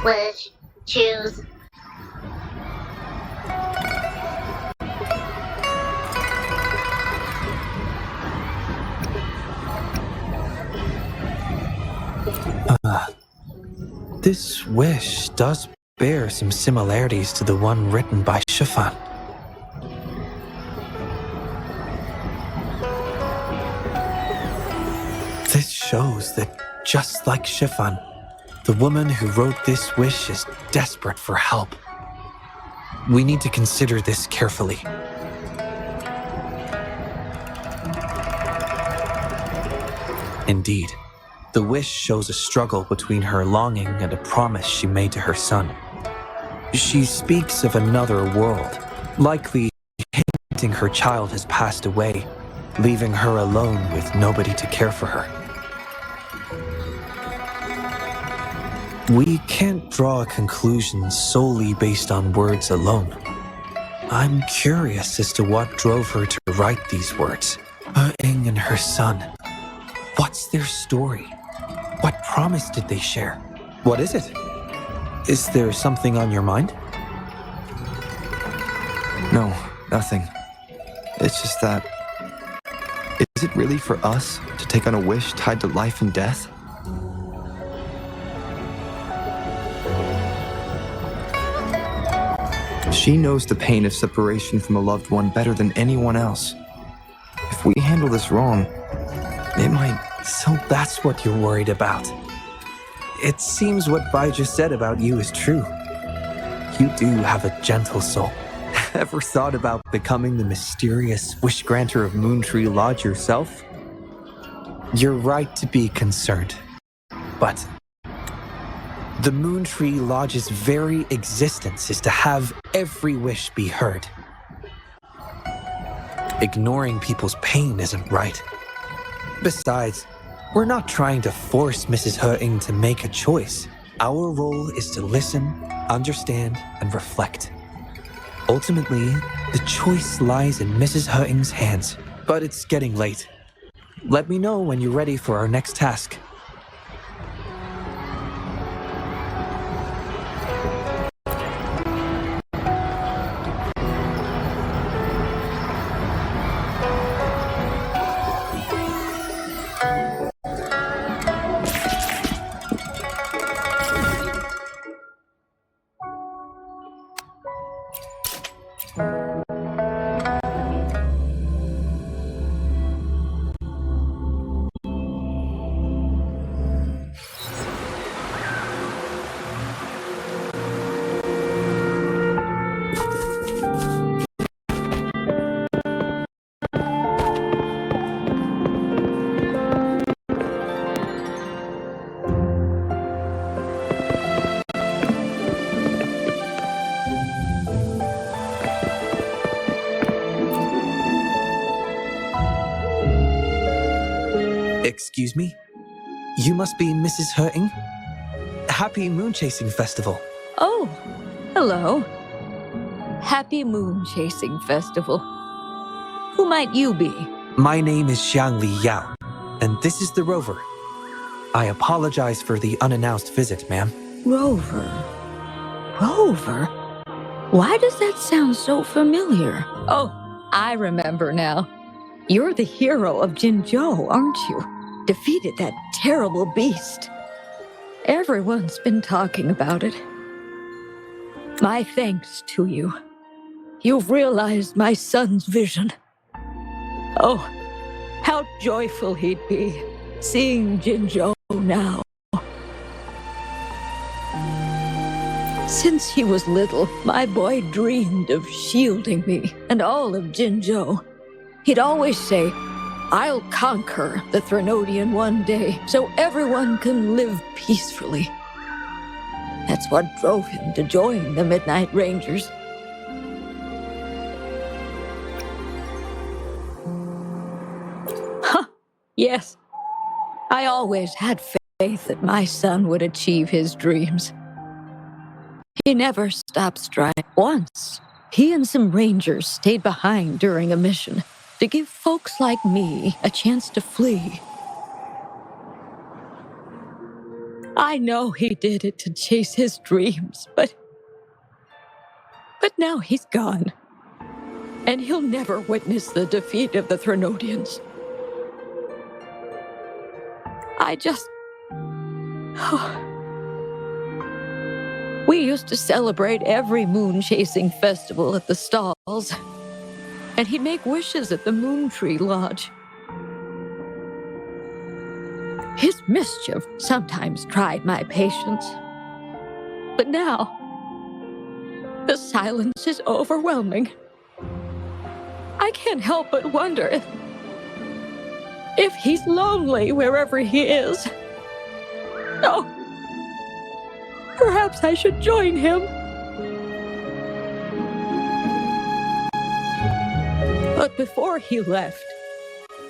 Wish. Choose. This wish does bear some similarities to the one written by Chiffon. This shows that, just like Chiffon, the woman who wrote this wish is desperate for help. We need to consider this carefully. Indeed, the wish shows a struggle between her longing and a promise she made to her son. She speaks of another world, likely hinting her child has passed away, leaving her alone with nobody to care for her. We can't draw a conclusion solely based on words alone. I'm curious as to what drove her to write these words. Ing and her son. What's their story? What promise did they share? What is it? Is there something on your mind? No, nothing. It's just that... Is it really for us to take on a wish tied to life and death? She knows the pain of separation from a loved one better than anyone else. If we handle this wrong, it might... So that's what you're worried about. It seems what Bai just said about you is true. You do have a gentle soul. Ever thought about becoming the mysterious wish granter of Moontree Lodge yourself? You're right to be concerned. But the Moontree Lodge's very existence is to have every wish be heard. Ignoring people's pain isn't right. Besides, we're not trying to force Mrs. He to make a choice. Our role is to listen, understand, and reflect. Ultimately, the choice lies in Mrs. He's hands. But it's getting late. Let me know when you're ready for our next task. Excuse me? You must be Mrs. Hurting? Happy Moon Chasing Festival. Oh, hello. Happy Moon Chasing Festival. Who might you be? My name is Xiang Li Yao, and this is the Rover. I apologize for the unannounced visit, ma'am. Rover. Rover? Why does that sound so familiar? Oh, I remember now. You're the hero of Jinzhou, aren't you? Defeated that terrible beast. Everyone's been talking about it. My thanks to you. You've realized my son's vision. Oh, how joyful he'd be seeing Jinzhou now. Since he was little, my boy dreamed of shielding me and all of Jinzhou. He'd always say, "I'll conquer the Threnodian one day so everyone can live peacefully." That's what drove him to join the Midnight Rangers. Huh, yes. I always had faith that my son would achieve his dreams. He never stopped striving. Once, he and some rangers stayed behind during a mission to give folks like me a chance to flee. I know he did it to chase his dreams, but now he's gone. And he'll never witness the defeat of the Threnodians. I just... We used to celebrate every moon-chasing festival at the stalls, and he'd make wishes at the Moontree Lodge. His mischief sometimes tried my patience, but now, the silence is overwhelming. I can't help but wonder if he's lonely wherever he is. Oh, perhaps I should join him. But before he left,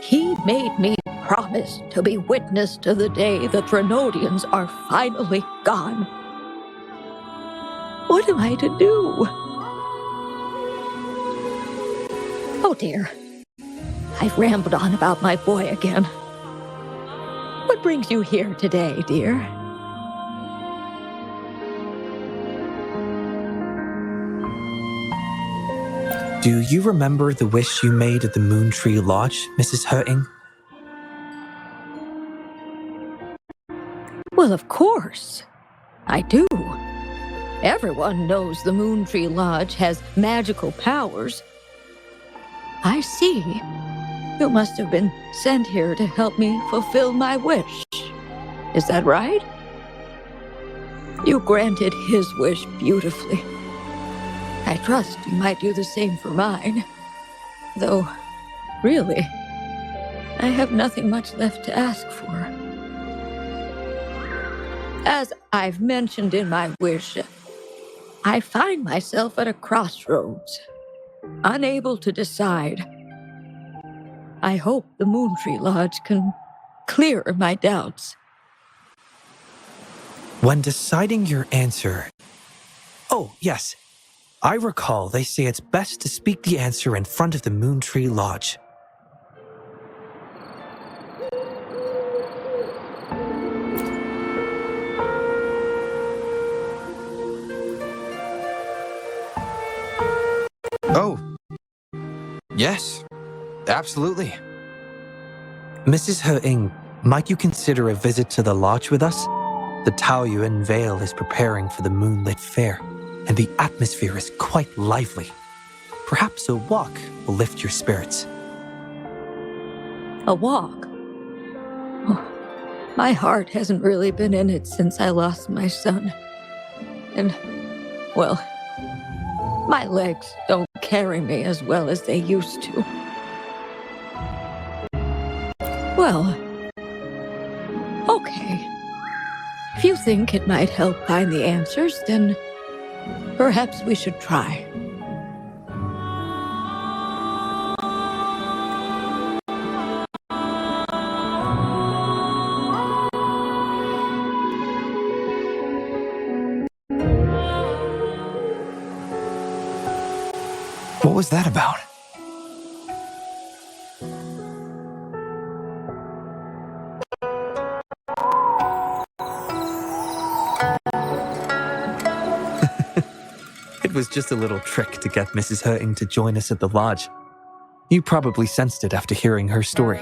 he made me promise to be witness to the day the Threnodians are finally gone. What am I to do? Oh dear, I've rambled on about my boy again. What brings you here today, dear? Do you remember the wish you made at the Moontree Lodge, Mrs. Hurting? Well, of course. I do. Everyone knows the Moontree Lodge has magical powers. I see. You must have been sent here to help me fulfill my wish. Is that right? You granted his wish beautifully. I trust you might do the same for mine. Though, really, I have nothing much left to ask for. As I've mentioned in my wish, I find myself at a crossroads, unable to decide. I hope the Moontree Lodge can clear my doubts. When deciding your answer... Oh, yes. I recall they say it's best to speak the answer in front of the Moontree Lodge. Oh, yes, absolutely. Mrs. Hurting, might you consider a visit to the lodge with us? The Taoyuan Vale is preparing for the moonlit fair, and the atmosphere is quite lively. Perhaps a walk will lift your spirits. A walk? Oh, my heart hasn't really been in it since I lost my son. And, well, my legs don't carry me as well as they used to. Well, okay. If you think it might help find the answers, then perhaps we should try. was that about? It was just a little trick to get Mrs. Hurting to join us at the lodge. You probably sensed it after hearing her story.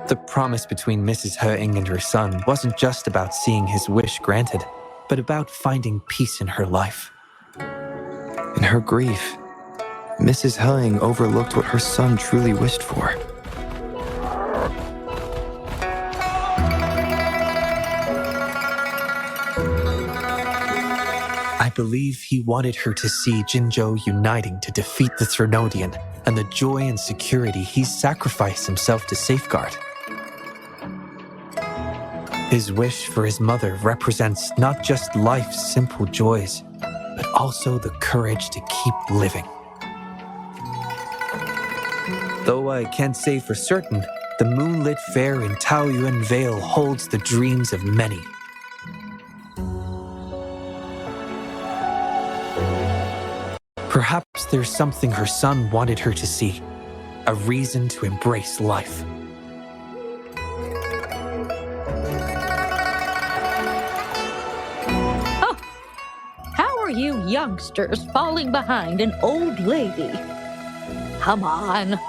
The promise between Mrs. Hurting and her son wasn't just about seeing his wish granted, but about finding peace in her life. In her grief, Mrs. Hurting overlooked what her son truly wished for. I believe he wanted her to see Jinzhou uniting to defeat the Thrunodian and the joy and security he's sacrificed himself to safeguard. His wish for his mother represents not just life's simple joys, but also the courage to keep living. Though I can't say for certain, the moonlit fair in Taoyuan Vale holds the dreams of many. Perhaps there's something her son wanted her to see, a reason to embrace life. Oh, how are you youngsters falling behind an old lady? Come on,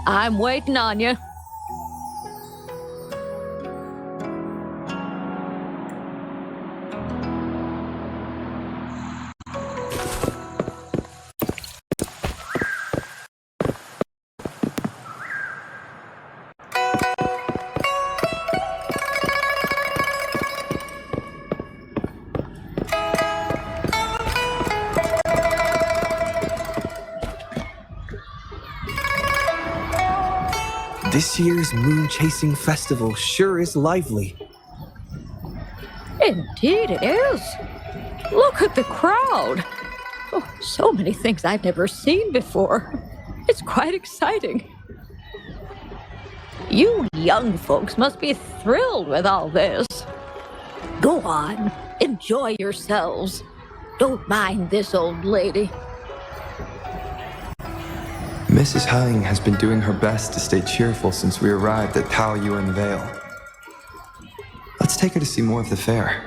I'm waiting on you. This year's moon chasing festival sure is lively. Indeed it is. Look at the crowd. Oh, so many things I've never seen before. It's quite exciting. You young folks must be thrilled with all this. Go on, enjoy yourselves. Don't mind this old lady. Mrs. Hurting has been doing her best to stay cheerful since we arrived at Taoyuan Vale. Let's take her to see more of the fair.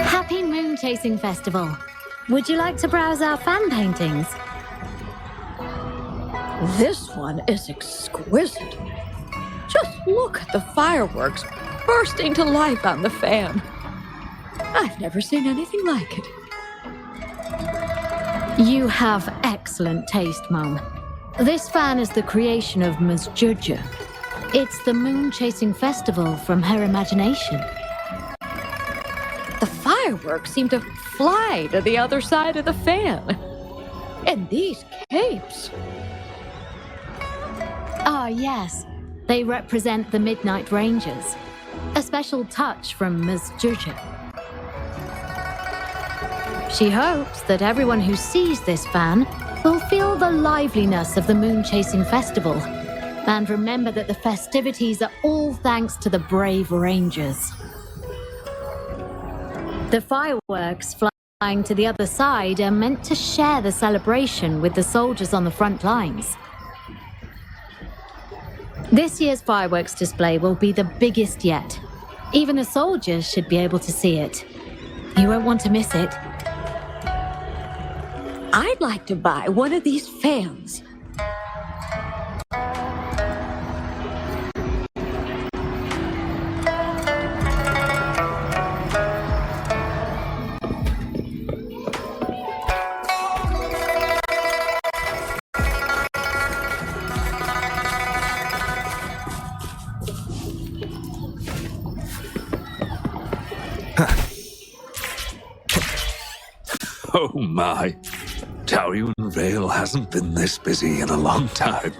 Happy Moon Chasing Festival. Would you like to browse our fan paintings? This one is exquisite. Just look at the fireworks bursting to life on the fan. I've never seen anything like it. You have excellent taste, Mum. This fan is the creation of Ms. Juju. It's the Moon Chasing Festival from her imagination. The fireworks seem to fly to the other side of the fan. And these capes. Ah, yes. They represent the Midnight Rangers. A special touch from Ms. Juju. She hopes that everyone who sees this fan will feel the liveliness of the Moon Chasing Festival and remember that the festivities are all thanks to the brave Rangers. The fireworks flying to the other side are meant to share the celebration with the soldiers on the front lines. This year's fireworks display will be the biggest yet. Even the soldiers should be able to see it. You won't want to miss it. I'd like to buy one of these fans. Oh my. Taoyuan Vale hasn't been this busy in a long time.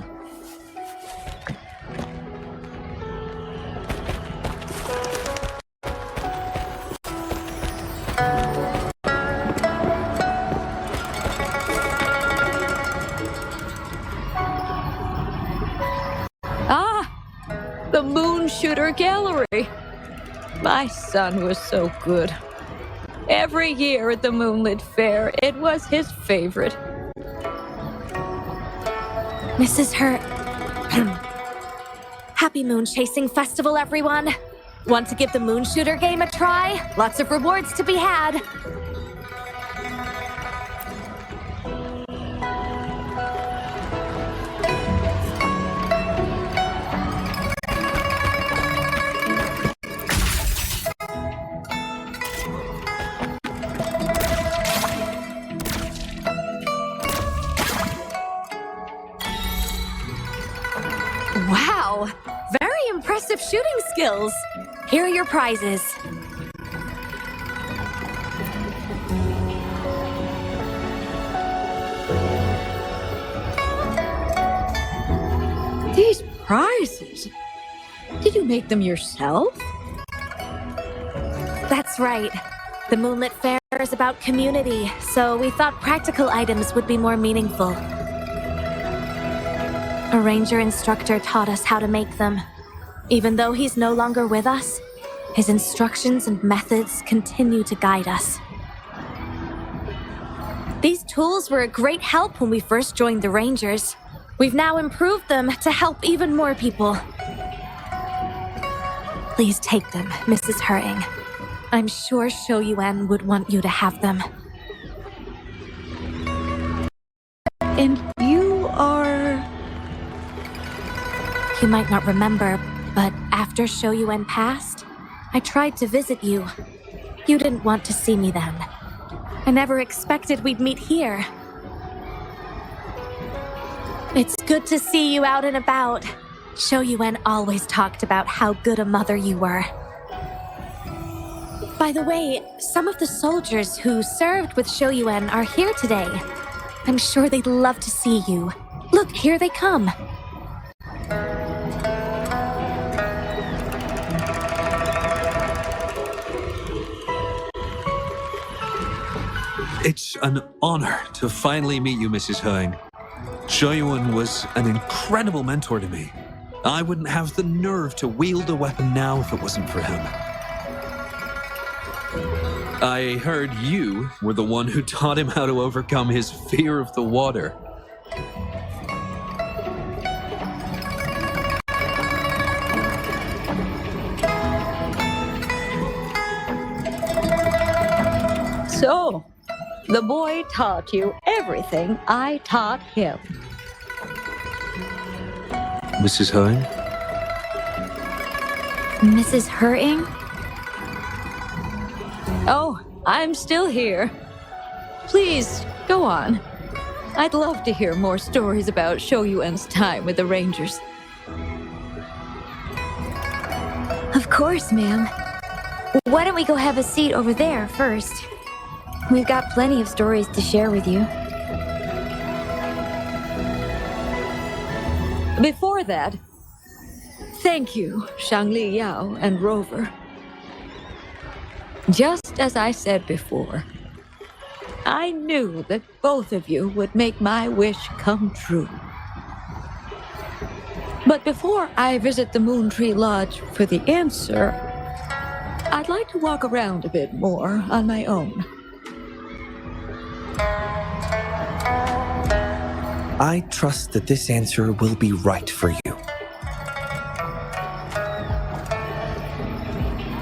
The Moon Shooter Gallery. My son was so good. Every year at the Moonlit Fair, it was his favorite. Mrs. Hurt. Happy Moon Chasing Festival, everyone! Want to give the Moon Shooter game a try? Lots of rewards to be had. Wow! Very impressive shooting skills! Here are your prizes. These prizes? Did you make them yourself? That's right. The Moonlit Fair is about community, so we thought practical items would be more meaningful. A ranger instructor taught us how to make them. Even though he's no longer with us, his instructions and methods continue to guide us. These tools were a great help when we first joined the Rangers. We've now improved them to help even more people. Please take them, Mrs. Hurting. I'm sure Shoyuan would want you to have them. And you are... You might not remember, but after Shoyuan passed, I tried to visit you. You didn't want to see me then. I never expected we'd meet here. It's good to see you out and about. Shoyuan always talked about how good a mother you were. By the way, some of the soldiers who served with Shoyuan are here today. I'm sure they'd love to see you. Look, here they come. It's an honor to finally meet you, Mrs. Hung. Shoyuan was an incredible mentor to me. I wouldn't have the nerve to wield a weapon now if it wasn't for him. I heard you were the one who taught him how to overcome his fear of the water. So, the boy taught you everything I taught him. Mrs. Hung? Mrs. Hurting? Oh, I'm still here. Please, go on. I'd love to hear more stories about Shoyuan's time with the Rangers. Of course, ma'am. Why don't we go have a seat over there first? We've got plenty of stories to share with you. Before that, thank you, Shangli Yao and Rover. Just as I said before, I knew that both of you would make my wish come true. But before I visit the Moontree Lodge for the answer, I'd like to walk around a bit more on my own. I trust that this answer will be right for you.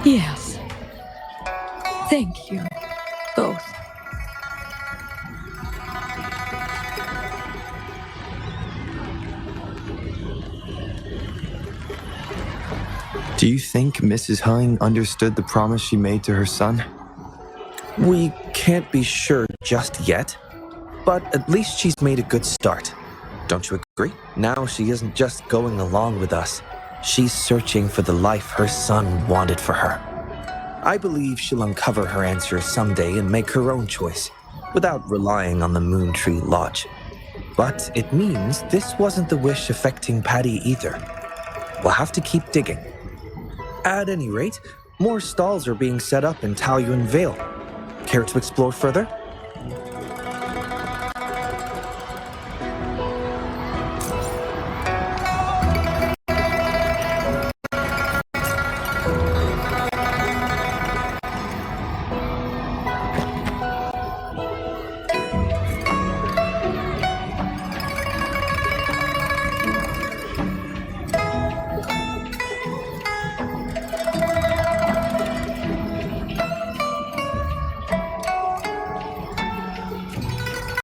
Yes. Thank you, both. Do you think Mrs. Hung understood the promise she made to her son? We can't be sure just yet, but at least she's made a good start. Don't you agree? Now she isn't just going along with us. She's searching for the life her son wanted for her. I believe she'll uncover her answers someday and make her own choice, without relying on the Moontree Lodge. But it means this wasn't the wish affecting Patty either. We'll have to keep digging. At any rate, more stalls are being set up in Taoyuan Vale. Care to explore further?